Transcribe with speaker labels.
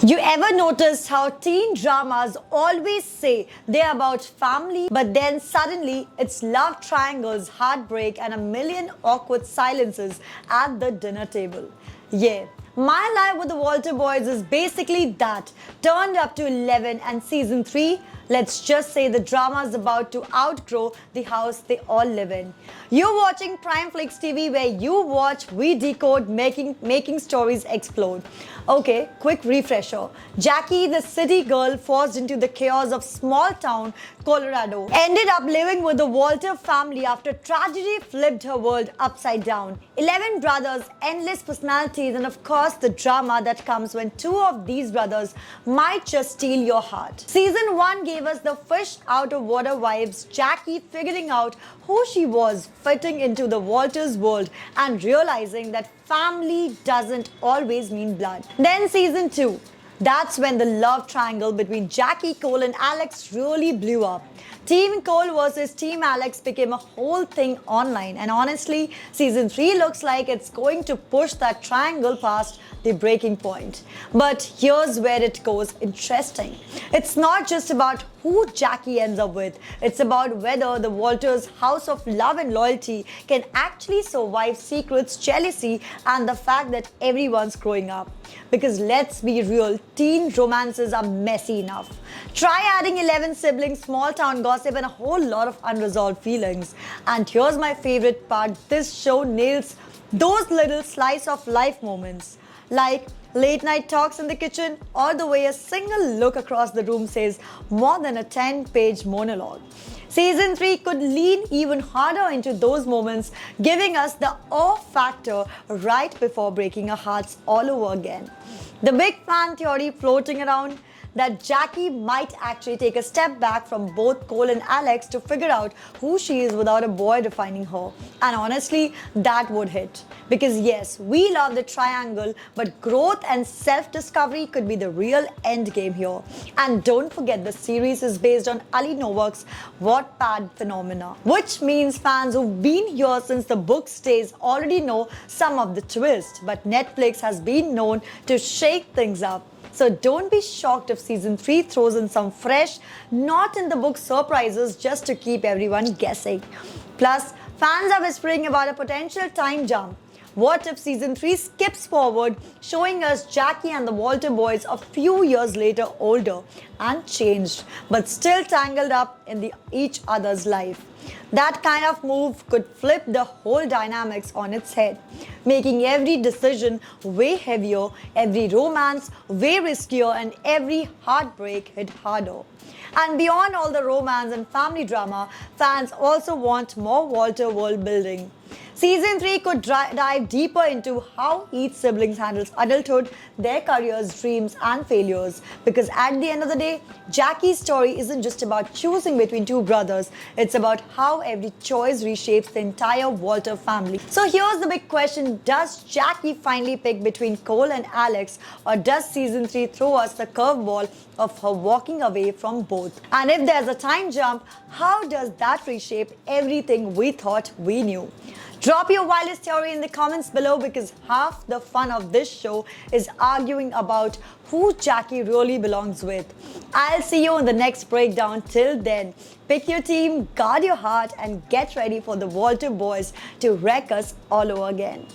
Speaker 1: You ever noticed how teen dramas always say they're about family, but then suddenly it's love triangles, heartbreak, and a million awkward silences at the dinner table? Yeah. My Life with the Walter Boys is basically that, turned up to 11 and season 3. Let's just say the drama is about to outgrow the house they all live in. You're watching Prime Flix TV where you watch, we decode, making stories explode. Okay, quick refresher. Jackie, the city girl forced into the chaos of small town Colorado, ended up living with the Walter family after tragedy flipped her world upside down. 11 brothers, endless personalities, and of course the drama that comes when two of these brothers might just steal your heart. Season 1 gave us the fish out of water vibes, Jackie figuring out who she was, fitting into the Walters world, and realizing that family doesn't always mean blood. Then season 2. That's when the love triangle between Jackie, Cole, and Alex really blew up. Team Cole versus Team Alex became a whole thing online, and honestly, season 3 looks like it's going to push that triangle past the breaking point. But here's where it goes interesting. It's not just about who Jackie ends up with, it's about whether the Walters' house of love and loyalty can actually survive secrets, jealousy, and the fact that everyone's growing up. Because let's be real, teen romances are messy enough. Try adding 11 siblings, small town gossip, and a whole lot of unresolved feelings. And here's my favorite part, this show nails those little slice of life moments. Like late night talks in the kitchen, or the way a single look across the room says more than a 10-page monologue. Season 3 could lean even harder into those moments, giving us the awe factor right before breaking our hearts all over again. The big fan theory floating around that Jackie might actually take a step back from both Cole and Alex to figure out who she is without a boy defining her. And honestly, that would hit. Because yes, we love the triangle, but growth and self-discovery could be the real end game here. And don't forget, the series is based on Ali Novak's Wattpad phenomena, which means fans who've been here since the book stays already know some of the twists, but Netflix has been known to shake things up. So don't be shocked if season 3 throws in some fresh, not in the book surprises just to keep everyone guessing. Plus, fans are whispering about a potential time jump. What if season 3 skips forward, showing us Jackie and the Walter boys a few years later older and changed, but still tangled up in each other's life? That kind of move could flip the whole dynamics on its head, making every decision way heavier, every romance way riskier, and every heartbreak hit harder. And beyond all the romance and family drama, fans also want more Walter world building. Season 3 could dive deeper into how each sibling handles adulthood, their careers, dreams, and failures. Because at the end of the day, Jackie's story isn't just about choosing between two brothers, it's about how every choice reshapes the entire Walter family. So here's the big question, does Jackie finally pick between Cole and Alex, or does season 3 throw us the curveball of her walking away from both? And if there's a time jump, how does that reshape everything we thought we knew? Drop your wildest theory in the comments below, because half the fun of this show is arguing about who Jackie really belongs with. I'll see you in the next breakdown. Till then, pick your team, guard your heart, and get ready for the Walter boys to wreck us all over again.